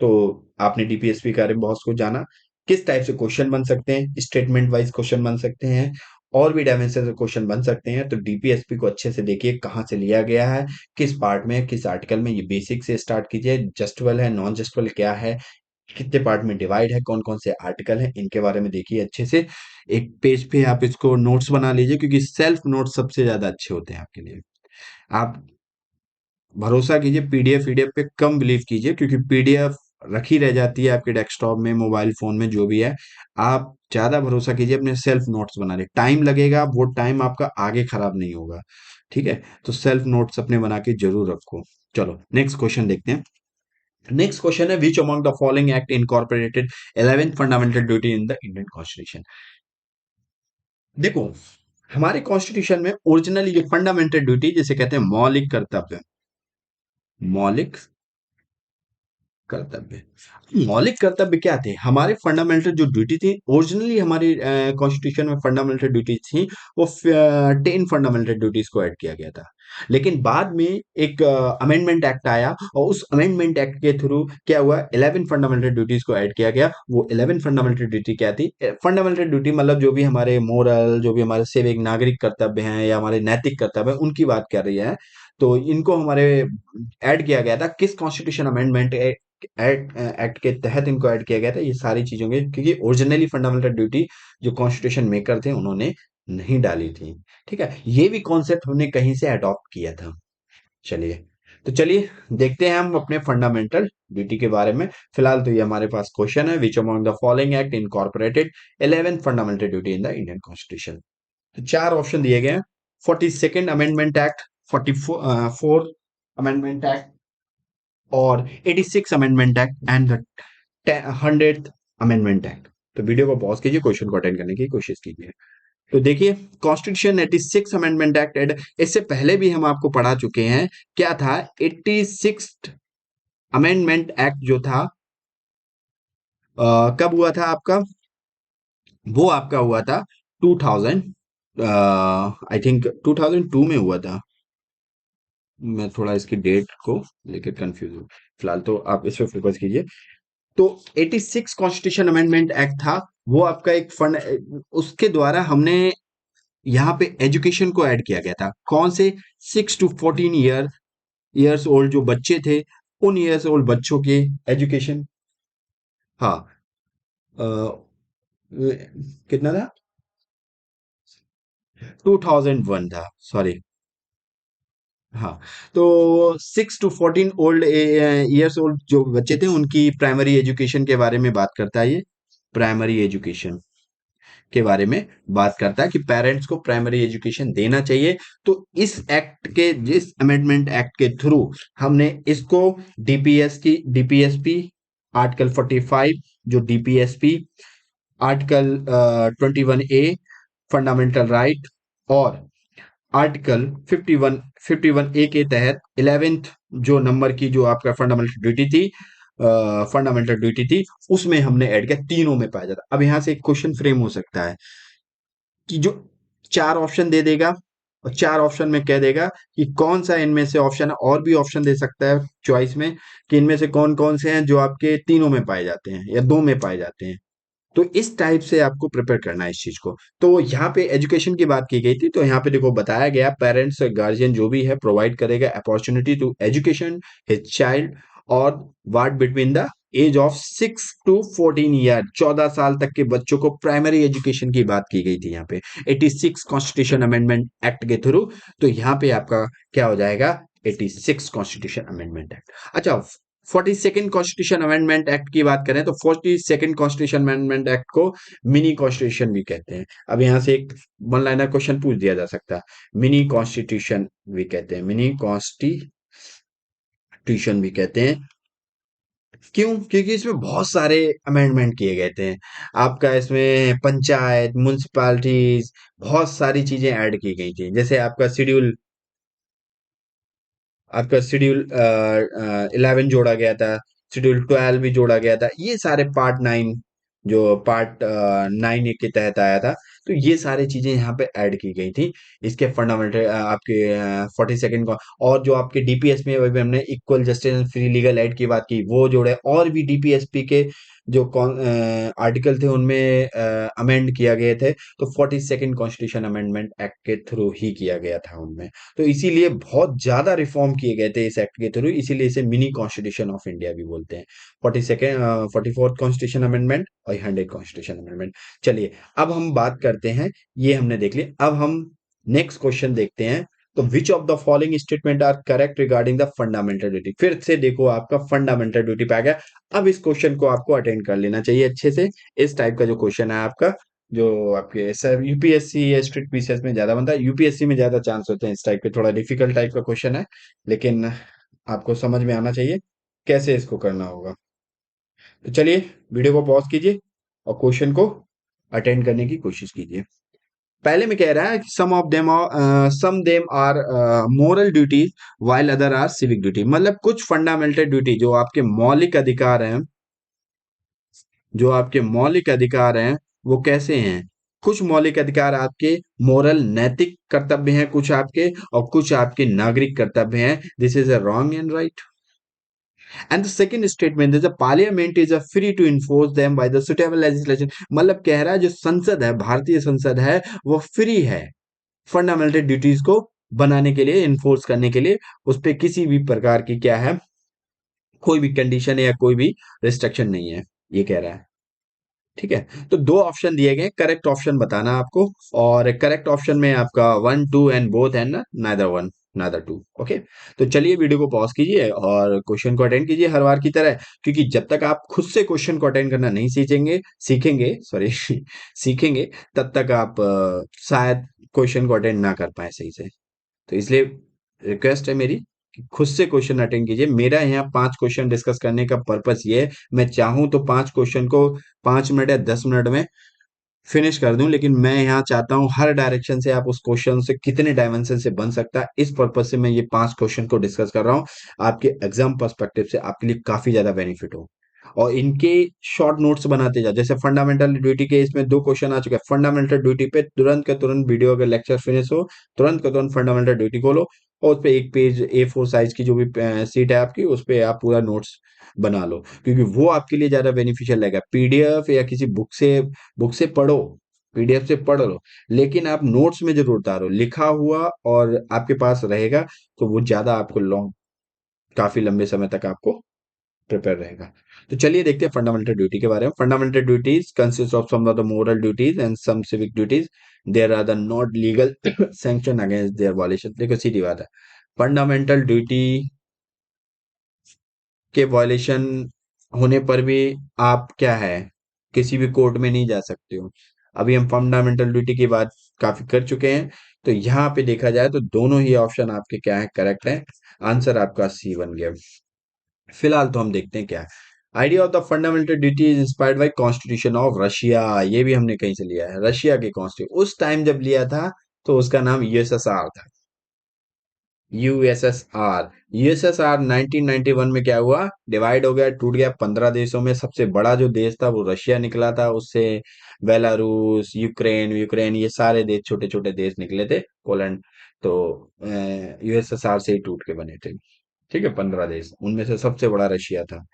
तो आपने डीपीएसपी के बारे में बहुत कुछ जाना। किस टाइप से क्वेश्चन बन सकते हैं, स्टेटमेंट वाइज क्वेश्चन बन सकते हैं, और भी डायमेंशन से क्वेश्चन बन सकते हैं। तो डीपीएसपी को अच्छे से देखिए, कहाँ से लिया गया है, किस पार्ट में, किस आर्टिकल में। ये बेसिक से स्टार्ट कीजिए, जस्टिबल है, नॉन जस्टिबल क्या है, कितने पार्ट में डिवाइड है, कौन कौन से आर्टिकल हैं, इनके बारे में देखिए अच्छे से। एक पेज पे आप इसको नोट्स बना लीजिए, क्योंकि सेल्फ नोट्स सबसे ज्यादा अच्छे होते हैं आपके लिए। आप भरोसा कीजिए, पीडीएफ पीडीएफ पे कम बिलीव कीजिए, क्योंकि पीडीएफ रखी रह जाती है आपके डेस्कटॉप में, मोबाइल फोन में, जो भी है। आप ज्यादा भरोसा कीजिए अपने सेल्फ नोट्स बनाने, टाइम लगेगा, वो टाइम आपका आगे खराब नहीं होगा। ठीक है, तो सेल्फ नोट्स अपने बना के जरूर रखो। चलो नेक्स्ट क्वेश्चन देखते हैं। नेक्स्ट क्वेश्चन है, which among the following act incorporated 11th fundamental duty in the Indian constitution. देखो, हमारे कॉन्स्टिट्यूशन में ओरिजिनली जो फंडामेंटल ड्यूटी जिसे कहते हैं मौलिक कर्तव्य, मौलिक कर्तव्य, मौलिक कर्तव्य क्या थे? हमारे फंडामेंटल जो ड्यूटी थी ओरिजिनली हमारी कॉन्स्टिट्यूशन में फंडामेंटल ड्यूटी थी, वो 10 फंडामेंटल ड्यूटीज को ऐड किया गया था। लेकिन बाद में एक अमेंडमेंट एक्ट आया और उस अमेंडमेंट एक्ट के थ्रू क्या हुआ, 11 फंडामेंटल ड्यूटीज को ऐड किया गया। वो 11 फंडामेंटल ड्यूटी क्या थी? फंडामेंटल ड्यूटी मतलब जो भी हमारे मोरल, जो भी हमारे सिविक नागरिक कर्तव्य हैं या हमारे नैतिक कर्तव्य हैं, उनकी बात कर रही है। तो इनको हमारे ऐड किया गया था किस कॉन्स्टिट्यूशन अमेंडमेंट एक्ट के तहत इनको ऐड किया गया था, ये सारी चीजों के, क्योंकि ओरिजिनली फंडामेंटल ड्यूटी जो कॉन्स्टिट्यूशन मेकर थे उन्होंने नहीं डाली थी। ठीक है, ये भी कॉन्सेप्ट हमने कहीं से अडॉप्ट किया था। चलिए, तो चलिए देखते हैं हम अपने फंडामेंटल ड्यूटी के बारे में। फिलहाल तो ये हमारे पास क्वेश्चन है, which among the following act incorporated 11 fundamental duty in the Indian constitution. तो चार ऑप्शन दिए गए हैं: 42nd amendment act, 44th amendment act और 86 amendment act and the 100th amendment act. तो वीडियो को पॉज कीजिए, क्वेश्चन को अटेंड करने की कोशिश कीजिए। तो देखिए, कॉन्स्टिट्यूशन 86 अमेंडमेंट एक्ट, इससे पहले भी हम आपको पढ़ा चुके हैं। क्या था? 86 अमेंडमेंट एक्ट जो था कब हुआ था आपका? वो आपका हुआ था 2000, आई थिंक 2002 में हुआ था। मैं थोड़ा इसकी डेट को लेकर कंफ्यूज हूँ। फिलहाल तो आप इस पे फोकस कीजिए। तो 86 कॉन्स्टिट्यूशन अमेंडमेंट एक्ट था, वो आपका एक फंड, उसके द्वारा हमने यहाँ पे एजुकेशन को ऐड किया गया था। कौन से? 6 to 14 ईयर्स ओल्ड जो बच्चे थे, उन ईयर्स ओल्ड बच्चों के एजुकेशन। हाँ, अ, कितना था? 2001 था, सॉरी। हाँ, तो 6 to 14 ओल्ड ईयर्स ओल्ड जो बच्चे थे उनकी प्राइमरी एजुकेशन के बारे में बात करता है ये। प्राइमरी एजुकेशन के बारे में बात करता है कि पेरेंट्स को प्राइमरी एजुकेशन देना चाहिए। तो इस एक्ट के, जिस अमेंडमेंट एक्ट के थ्रू हमने इसको डीपीएसपी आर्टिकल 45, जो DPSP article 21A fundamental right और आर्टिकल 51 ए के तहत 11th जो नंबर की जो आपका फंडामेंटल ड्यूटी थी, उसमें हमने ऐड किया, तीनों में पाया जाता। अब यहां से एक क्वेश्चन फ्रेम हो सकता है कि जो चार ऑप्शन दे देगा और चार ऑप्शन में कह देगा कि कौन सा इनमें से ऑप्शन है, और भी ऑप्शन दे सकता है चॉइस में कि इनमें से कौन कौन से हैं जो आपके तीनों में पाए जाते हैं या दो में पाए जाते हैं। तो इस टाइप से आपको प्रिपेयर करना है इस चीज को। तो यहाँ पे एजुकेशन की बात की गई थी, तो यहाँ पे देखो बताया गया, पेरेंट्स गार्जियन जो भी है प्रोवाइड करेगा opportunity to education his child और what between the age of 6 to 14 year, 14 साल तक के बच्चों को प्राइमरी एजुकेशन की बात की गई थी यहाँ पे 86 कॉन्स्टिट्यूशन अमेंडमेंट एक्ट के थ्रू। तो यहाँ पे आपका क्या हो जाएगा? 86 कॉन्स्टिट्यूशन अमेंडमेंट एक्ट। अच्छा, 42nd कॉन्स्टिट्यूशन अमेंडमेंट एक्ट की बात करें तो 42nd कॉन्स्टिट्यूशन अमेंडमेंट एक्ट को मिनी कॉन्स्टिट्यूशन भी कहते हैं। अब यहाँ से एक वन लाइनर क्वेश्चन पूछ दिया जा सकता है, मिनी कॉन्स्टिट्यूशन भी कहते हैं, मिनी कॉन्स्टिट्यूशन भी कहते हैं। क्यों? क्योंकि इसमें बहुत सारे अमेंडमेंट किए गए थे। आपका इसमें पंचायत, म्युनिसिपैलिटीज, बहुत सारी चीजें ऐड की गई थी। जैसे आपका शेड्यूल 11 जोड़ा गया था, शेड्यूल 12 भी जोड़ा गया था, ये सारे पार्ट 9, जो पार्ट 9 के तहत आया था। तो ये सारी चीजें यहाँ पे ऐड की गई थी। इसके फंडामेंटल आपके 42nd को, और जो आपके डीपीएस में अभी हमने equal justice and free legal aid की बात की, वो जोड़े, और भी डीपीएसपी के जो आर्टिकल थे उनमें अमेंड किया गए थे। तो 42nd कॉन्स्टिट्यूशन अमेंडमेंट एक्ट के थ्रू ही किया गया था उनमें। तो इसीलिए बहुत ज्यादा रिफॉर्म किए गए थे इस एक्ट के थ्रू, इसीलिए इसे मिनी कॉन्स्टिट्यूशन ऑफ इंडिया भी बोलते हैं। 44th कॉन्स्टिट्यूशन अमेंडमेंट और 100th कॉन्स्टिट्यूशन अमेंडमेंट। चलिए, अब हम बात करते हैं, ये हमने देख लिया। अब हम नेक्स्ट क्वेश्चन देखते हैं। तो which of the following statement are correct regarding the fundamental duty? फिर से देखो, आपका फंडामेंटल ड्यूटी पे आ गया। अब इस क्वेश्चन को आपको अटेंड कर लेना चाहिए अच्छे से। इस टाइप का जो क्वेश्चन है आपका, जो आपके सर यूपीएससी या स्ट्रिक्ट पीसीएस में ज्यादा बनता है, यूपीएससी में ज्यादा चांस होते हैं इस टाइप के, थोड़ा डिफिकल्ट टाइप का क्वेश्चन है, लेकिन आपको समझ में आना चाहिए कैसे इसको करना होगा। तो चलिए, वीडियो को पॉज कीजिए और क्वेश्चन को अटेंड करने की कोशिश कीजिए। पहले में कह रहा है कि some them are moral duties while other are civic duty, मतलब कुछ फंडामेंटल ड्यूटी जो आपके मौलिक अधिकार हैं वो कैसे हैं। कुछ मौलिक अधिकार आपके मोरल नैतिक कर्तव्य हैं, कुछ आपके, और कुछ आपके नागरिक कर्तव्य हैं। This is a wrong and right. And the second statement is, the parliament is a free to enforce them by the suitable legislation, मतलब कह रहा है जो संसद है, भारतीय संसद है, वो फ्री है फंडामेंटल ड्यूटीज को बनाने के लिए, इन्फोर्स करने के लिए। उस पे किसी भी प्रकार की क्या है, कोई भी कंडीशन या कोई भी रिस्ट्रिक्शन नहीं है, ये कह रहा है। ठीक है, तो दो ऑप्शन दिए गए, करेक्ट ऑप्शन बताना आपको। और करेक्ट ऑप्शन में आपका one two and both and neither one neither two. Okay, तो चलिए वीडियो को पॉज कीजिए और क्वेश्चन को अटेंड कीजिए हर बार की तरह, क्योंकि जब तक आप खुद से क्वेश्चन को अटेंड करना नहीं सीखेंगे सॉरी सीखेंगे, तब तक आप शायद क्वेश्चन को अटेंड ना कर पाए सही से। तो इसलिए रिक्वेस्ट है मेरी कि खुद से क्वेश्चन अटेंड कीजिए। मेरा यहाँ 5 क्वेश्चन डिस्कस करने का पर्पस ये है, मैं चाहूँ तो 5 क्वेश्चन को 5 मिनट या 10 मिनट में फिनिश कर दूं, लेकिन मैं यहाँ चाहता हूँ हर डायरेक्शन से आप उस क्वेश्चन से कितने डायमेंशन से बन सकता है, इस पर्पस से मैं ये 5 क्वेश्चन को डिस्कस कर रहा हूँ। आपके एग्जाम पर्सपेक्टिव से आपके लिए काफी ज्यादा बेनिफिट हो। और इनके शॉर्ट नोट्स बनाते जा, जैसे फंडामेंटल ड्यूटी के इसमें 2 क्वेश्चन आ चुके हैं। फंडामेंटल ड्यूटी पे तुरंत का तुरंत वीडियो अगर लेक्चर फिनिश हो, तुरंत का तुरंत फंडामेंटल ड्यूटी खोलो और उस पे एक पेज A4 साइज की जो भी सीट है आपकी, उस पे आप पूरा नोट्स बना लो, क्योंकि वो आपके लिए ज्यादा बेनिफिशियल रहेगा। पीडीएफ या किसी बुक से पढ़ो, पीडीएफ से पढ़ लो, लेकिन आप नोट्स में जरूर उतारो, लिखा हुआ और आपके पास रहेगा तो वो ज्यादा आपको लॉन्ग, काफी लंबे समय तक आपको प्रिपेयर रहेगा। तो चलिए देखते हैं फंडामेंटल ड्यूटी के बारे में। Fundamental duties consist of some of the moral duties and some civic duties, there are the not legal sanction against their violation. देखो सीधी बात है, फंडामेंटल ड्यूटी के वायलेशन होने पर भी आप क्या है, किसी भी कोर्ट में नहीं जा सकते हो। अभी हम फंडामेंटल ड्यूटी की बात काफी कर चुके हैं, तो यहाँ पे देखा जाए तो दोनों ही ऑप्शन आपके क्या है, करेक्ट है। आंसर आपका सी बन गया। फिलहाल तो हम देखते हैं क्या है। Idea of the fundamental duty is inspired by constitution of Russia, ये भी हमने कहीं से लिया है, रशिया के कॉन्स्टिट्यूशन उस टाइम जब लिया था तो उसका नाम यूएसएसआर था। यूएसएसआर, यूएसएसआर 1991 में क्या हुआ, डिवाइड हो गया, टूट गया 15 देशों में। सबसे बड़ा जो देश था वो रशिया निकला था, उससे बेलारूस, यूक्रेन यूक्रेन ये सारे देश, छोटे छोटे देश निकले थे, पोलैंड। तो यूएसएसआर से ही टूट के बने थे। ठीक है, 15 देश, उनमें से सबसे बड़ा रशिया था।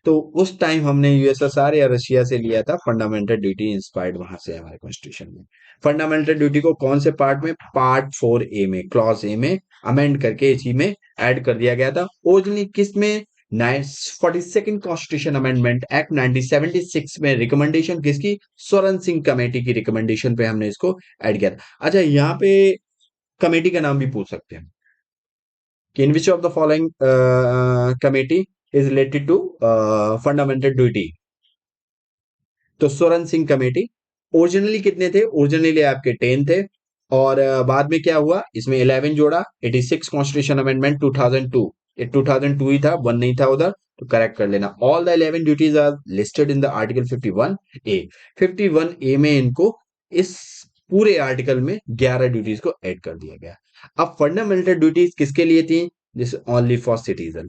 तो उस टाइम हमने यूएसएसआर या रशिया से लिया था फंडामेंटल ड्यूटी, इंस्पायर्ड वहां से हमारे कॉन्स्टिट्यूशन में। फंडामेंटल ड्यूटी को कौन से पार्ट में, पार्ट 4A में, क्लॉज ए में अमेंड करके इसी में ऐड कर दिया गया था। ओरिजिनली किस में, 42nd कॉन्स्टिट्यूशन अमेंडमेंट एक्ट 1976 में, रिकमेंडेशन किसकी, स्वरण सिंह कमेटी की रिकमेंडेशन पे हमने इसको ऐड किया था। अच्छा, यहाँ पे कमेटी का नाम भी पूछ सकते हैं कि in which of the following committee is related to fundamental duty, तो स्वरण सिंह कमेटी। ओरिजिनली कितने थे, ओरिजिनली आपके 10 थे, और बाद में क्या हुआ, इसमें 11 जोड़ा, 86 कॉन्स्टिट्यूशन अमेंडमेंट 2002, ये 2002 ही था, वन नहीं था उधर, तो करेक्ट कर लेना। All the 11 duties are listed in the article 51A। 51A में इनको, इस पूरे आर्टिकल में 11 ड्यूटीज को ऐड कर दिया गया। अब फंडामेंटल ड्यूटीज किसके लिए थी, this only for citizen,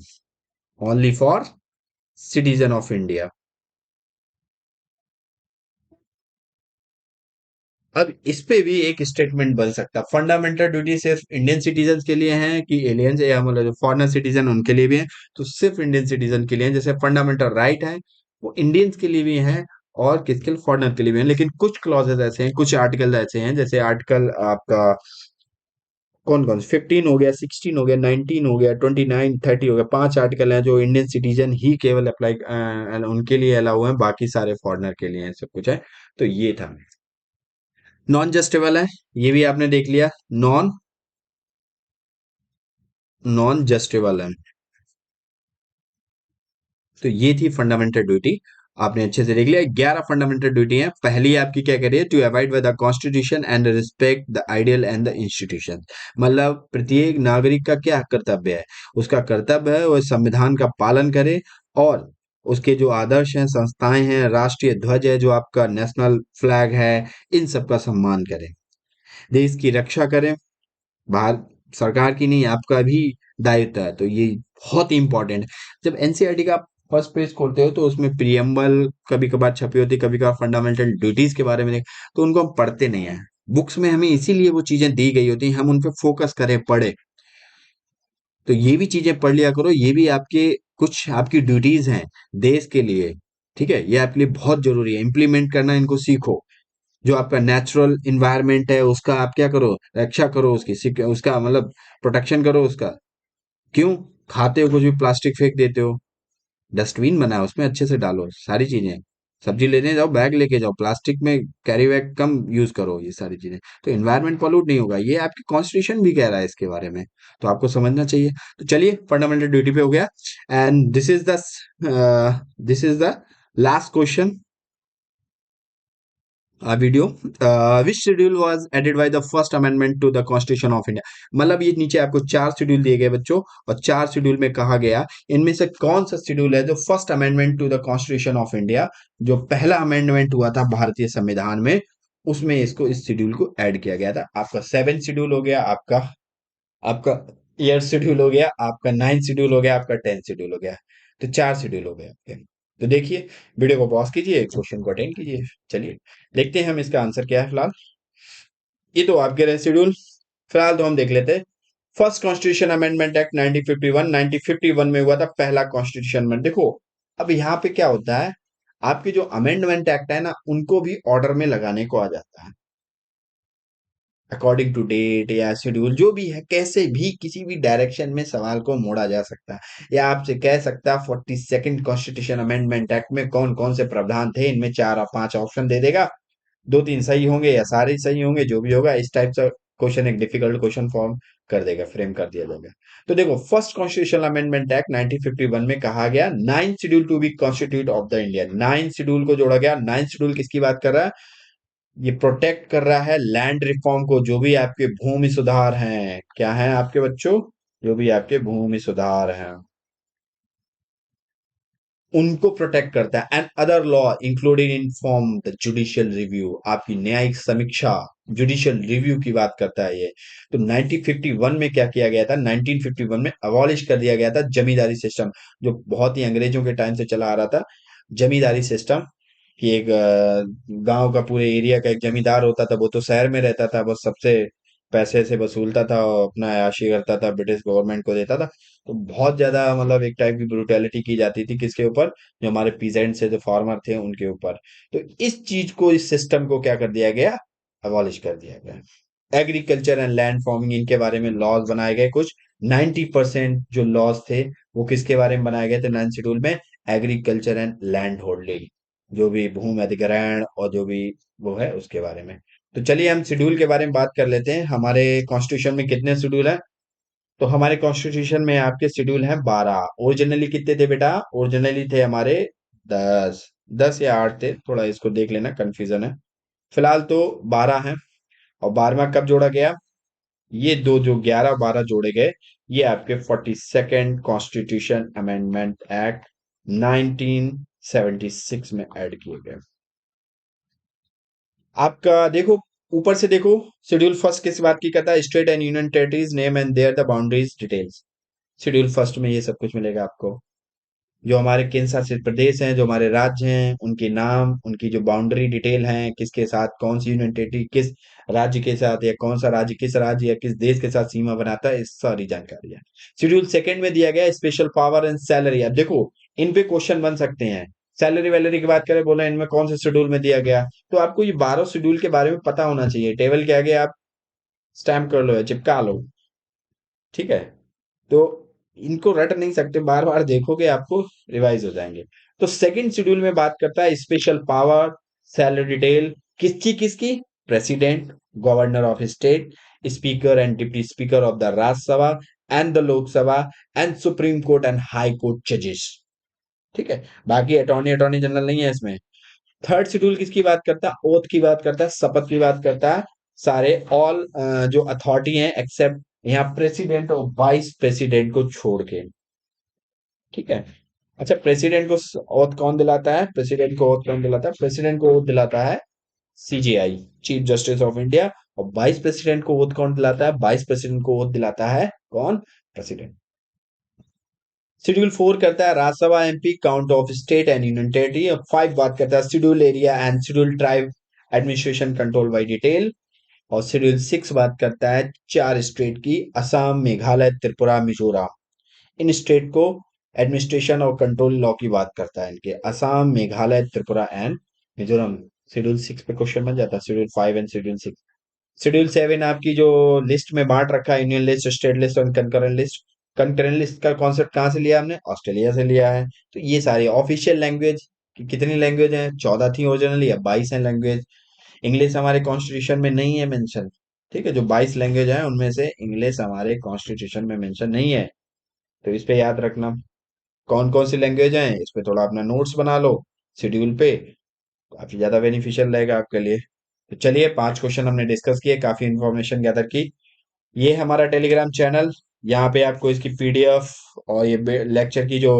only for citizen of India. अब इस पे भी एक स्टेटमेंट बन सकता है, फंडामेंटल ड्यूटी सिर्फ इंडियन सिटीजन के लिए है कि एलियंस या मतलब जो फॉरेनर सिटीजन उनके लिए भी है, तो सिर्फ इंडियन सिटीजन के लिए है। जैसे फंडामेंटल राइट है वो इंडियंस के लिए भी है और किसके लिए, फॉरेनर के लिए भी है। लेकिन कुछ क्लॉजेस ऐसे हैं, कुछ आर्टिकल ऐसे हैं, जैसे आर्टिकल आपका कौन कौन, 15 हो गया, 16 हो गया, 19 हो गया, 29 30 हो गया, 5 आर्टिकल हैं जो इंडियन सिटीजन ही केवल अप्लाई उनके लिए अलाउ है, बाकी सारे फॉरेनर के लिए हैं, सब कुछ है। तो ये था। नॉन जस्टेबल है, ये भी आपने देख लिया, नॉन नॉन जस्टेबल है। तो ये थी फंडामेंटल ड्यूटी, आपने अच्छे से देख लिया। 11 फंडामेंटल ड्यूटी है। पहली आपकी क्या करिए, to avoid with the constitution and respect the ideal and the institution, मतलब प्रत्येक नागरिक का क्या कर्तव्य है, उसका कर्तव्य है वह संविधान का पालन करे और उसके जो आदर्श हैं, संस्थाएं हैं, राष्ट्रीय ध्वज है जो आपका नेशनल फ्लैग है, इन सब का सम्मान करे। देश की रक्षा करें, बाहर सरकार की नहीं, आपका भी दायित्व है। तो ये बहुत ही इंपॉर्टेंट है। जब एनसीईआरटी का फर्स्ट पेज खोलते हो तो उसमें प्रियम्बल कभी कभार छपी होती है, कभी कभार फंडामेंटल ड्यूटीज के बारे में तो उनको हम पढ़ते नहीं है। बुक्स में हमें इसीलिए वो चीजें दी गई होती हैं, हम उन पे फोकस करें, पढ़े। तो ये भी चीजें पढ़ लिया करो, ये भी आपके कुछ आपकी ड्यूटीज हैं देश के लिए। ठीक है, ये आपके लिए बहुत जरूरी है, इम्प्लीमेंट करना इनको सीखो। जो आपका नेचुरल इन्वायरमेंट है उसका आप क्या करो, रक्षा करो, उसकी उसका मतलब प्रोटेक्शन करो उसका। क्यों? खाते हो कुछ भी प्लास्टिक फेंक देते हो, डस्टबिन बना है उसमें अच्छे से डालो सारी चीजें। सब्जी लेने जाओ बैग लेके जाओ, प्लास्टिक में कैरी बैग कम यूज करो, ये सारी चीजें। तो इन्वायरमेंट पॉल्यूट नहीं होगा, ये आपकी कॉन्स्टिट्यूशन भी कह रहा है इसके बारे में। तो आपको समझना चाहिए। तो चलिए, फंडामेंटल ड्यूटी पे हो गया। And this is the last question video. Which schedule was added by the first amendment to the constitution of India. मतलब ये नीचे आपको चार शेड्यूल दिए गए बच्चों, और चार शेड्यूल में कहा गया इनमें से कौन सा शेड्यूल है जो first amendment to the constitution of India, जो पहला अमेंडमेंट हुआ था भारतीय संविधान में, उसमें इसको इस शेड्यूल को ऐड किया गया था। आपका सेवन शेड्यूल हो गया, आपका आपका ईयर शेड्यूल हो गया, आपका नाइन्थ शेड्यूल हो गया, आपका टेंथ शेड्यूल हो गया। तो चार शेड्यूल हो गए आपके। तो देखिए, वीडियो को पॉज कीजिए, क्वेश्चन को अटेंड कीजिए। चलिए देखते हैं हम इसका आंसर क्या है फिलहाल। ये तो आपके रहे शेड्यूल। फिलहाल तो हम देख लेते हैं। फर्स्ट कॉन्स्टिट्यूशन अमेंडमेंट एक्ट 1951, 1951 में हुआ था पहला कॉन्स्टिट्यूशन अमेंडमेंट। देखो, अब यहाँ पे क्या होता है, आपके जो अमेंडमेंट एक्ट है ना, उनको भी ऑर्डर में लगाने को आ जाता है, अकॉर्डिंग टू डेट या शेड्यूल, जो भी है, कैसे भी किसी भी डायरेक्शन में सवाल को मोड़ा जा सकता है। या आपसे कह सकता है 42nd कॉन्स्टिट्यूशन अमेंडमेंट एक्ट में कौन कौन से प्रावधान थे, इनमें चार और पांच ऑप्शन दे देगा, दो तीन सही होंगे या सारे सही होंगे, जो भी होगा इस टाइप से क्वेश्चन, एक डिफिकल्ट क्वेश्चन फॉर्म कर देगा, फ्रेम कर दिया जाएगा। तो देखो, फर्स्ट कॉन्स्टिट्यूशन अमेंडमेंट एक्ट 1951 में कहा गया ninth schedule to be constitute of the India. Ninth schedule को जोड़ा गया। नाइन्थ शेड्यूल किसकी बात कर रहा है? ये प्रोटेक्ट कर रहा है लैंड रिफॉर्म को, जो भी आपके भूमि सुधार हैं, क्या है आपके बच्चों, जो भी आपके भूमि सुधार हैं उनको प्रोटेक्ट करता है। And other law included in form the judicial review, आपकी न्यायिक समीक्षा, जुडिशियल रिव्यू की बात करता है ये। तो 1951 में क्या किया गया था, 1951 में अबॉलिश कर दिया गया था जमींदारी सिस्टम, जो बहुत ही अंग्रेजों के टाइम से चला आ रहा था। जमींदारी सिस्टम कि एक गांव का पूरे एरिया का एक जमींदार होता था, वो तो शहर में रहता था, बस सबसे पैसे से वसूलता था और अपना ऐशी करता था, ब्रिटिश गवर्नमेंट को देता था। तो बहुत ज्यादा मतलब एक टाइप की ब्रुटैलिटी की जाती थी, किसके ऊपर? जो हमारे पीजेंट्स है, जो फार्मर थे, उनके ऊपर। तो इस चीज को, इस सिस्टम को क्या कर दिया गया, अबॉलिश कर दिया गया। एग्रीकल्चर एंड लैंड फार्मिंग, इनके बारे में लॉज बनाए गए कुछ। 90% जो लॉज थे वो किसके बारे में बनाए गए थे नाइन्थ शेड्यूल में? एग्रीकल्चर एंड लैंड होल्डिंग, जो भी भूमि अधिग्रहण और जो भी वो है उसके बारे में। तो चलिए हम शेड्यूल के बारे में बात कर लेते हैं। हमारे कॉन्स्टिट्यूशन में कितने शेड्यूल है? तो हमारे कॉन्स्टिट्यूशन में आपके शेड्यूल हैं 12। ओरिजिनली कितने थे बेटा? ओरिजिनली थे हमारे 10। 10 या 8 थे, थोड़ा इसको देख लेना, कंफ्यूजन है। फिलहाल तो 12 हैं। और 12वां कब जोड़ा गया? ये दो जो 11 और 12 जोड़े गए, ये आपके 42nd कॉन्स्टिट्यूशन अमेंडमेंट एक्ट 1976 में ऐड किए गए। आपका देखो, ऊपर से देखो, शेड्यूल फर्स्ट किस बात की कहता है? State and union territories name and there the boundaries details. Schedule first में ये सब कुछ मिलेगा आपको। जो हमारे केंद्र शासित प्रदेश हैं, जो हमारे राज्य हैं, उनके नाम, उनकी जो बाउंड्री डिटेल हैं, किसके साथ कौन सी यूनियन टेरिटरी किस राज्य के साथ, या कौन सा राज्य किस राज्य या किस देश के साथ सीमा बनाता है, इस सारी जानकारी है। शेड्यूल सेकंड में दिया गया है स्पेशल पावर एंड सैलरी। अब देखो, इन पे क्वेश्चन बन सकते हैं। सैलरी वैलरी की बात करें, बोला इनमें कौन से शेड्यूल में दिया गया। तो आपको ये 12 शेड्यूल के बारे में पता होना चाहिए। टेबल के आगे आप स्टैम्प कर लो या चिपका लो, ठीक है। तो इनको रट नहीं सकते, बार बार देखोगे आपको रिवाइज हो जाएंगे। तो सेकंड शेड्यूल में बात करता है स्पेशल पावर, सैलरी डिटेल, किसकी किसकी? President, governor of state, speaker and deputy speaker of the Rajya Sabha and the Lok Sabha, and supreme court and high court जजेस। ठीक है, बाकी अटॉर्नी अटॉर्नी जनरल नहीं है इसमें। थर्ड शेड्यूल किसकी बात करता है? ओथ की बात करता है, शपथ की बात करता है। सारे ऑल जो अथॉरिटी हैं एक्सेप्ट यहाँ प्रेसिडेंट और वाइस प्रेसिडेंट को छोड़ के, ठीक है। अच्छा, प्रेसिडेंट को ओथ कौन दिलाता है? प्रेसिडेंट को ओथ कौन दिलाता है? प्रेसिडेंट को ओथ दिलाता है CJI, chief justice of India. और वाइस प्रेसिडेंट को वोट कौन दिलाता है? वाइस प्रेसिडेंट को वोट दिलाता है कौन? प्रेसिडेंट। शेड्यूल 4 करता है Rajya Sabha MP, count of state and union territory. अब 5 बात करता है schedule area and schedule tribe administration control by detail. और शेड्यूल 6 बात करता है 4 स्टेट की, असम, मेघालय, त्रिपुरा, मिजोरम। इन स्टेट को एडमिनिस्ट्रेशन और कंट्रोल लॉ की बात करता है, इनके असम, मेघालय, त्रिपुरा एंड मिजोरम। शेड्यूल 6 पे क्वेश्चन बन जाता है, शेड्यूल 5 एंड शेड्यूल 6। शेड्यूल 7 आपकी जो लिस्ट में बांट रखा है, यूनियन लिस्ट, स्टेट लिस्ट और कंकरेंट लिस्ट। कंकरेंट लिस्ट का कॉन्सेप्ट कहाँ से लिया हमने? ऑस्ट्रेलिया से लिया है। तो ये सारी ऑफिशियल लैंग्वेज की कितनी लैंग्वेज हैं? 14 थी ओरिजिनली, अब 22 है लैंग्वेज। इंग्लिश हमारे कॉन्स्टिट्यूशन में नहीं है मेंशन। ठीक है, जो 22 लैंग्वेज है उनमें से इंग्लिश हमारे कॉन्स्टिट्यूशन में मेंशन नहीं है। तो इस पे याद रखना कौन कौन सी लैंग्वेज हैं, इस पे थोड़ा अपना नोट्स बना लो शेड्यूल पे। काफी ज्यादा बेनिफिशियल रहेगा आपके लिए। तो चलिए, 5 क्वेश्चन हमने डिस्कस किए, काफी इंफॉर्मेशन गैदर की। ये हमारा टेलीग्राम चैनल, यहाँ पे आपको इसकी पीडीएफ और ये लेक्चर की जो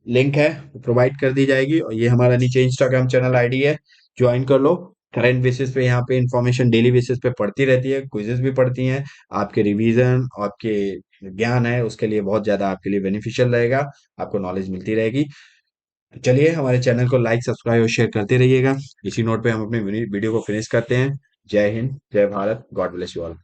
लिंक है वो प्रोवाइड कर दी जाएगी। और ये हमारा नीचे इंस्टाग्राम चैनल आईडी है, ज्वाइन कर लो। करंट बेसिस पे यहाँ पे इंफॉर्मेशन डेली बेसिस पे पढ़ती रहती है, क्विजेस भी पढ़ती हैं। आपके रिवीजन, आपके ज्ञान है उसके लिए बहुत ज्यादा आपके लिए बेनिफिशियल रहेगा, आपको नॉलेज मिलती रहेगी। तो चलिए, हमारे चैनल को लाइक, सब्सक्राइब और शेयर करते रहिएगा। इसी नोट पे हम अपने वीडियो को फिनिश करते हैं। जय हिंद, जय Bharat, God bless you all.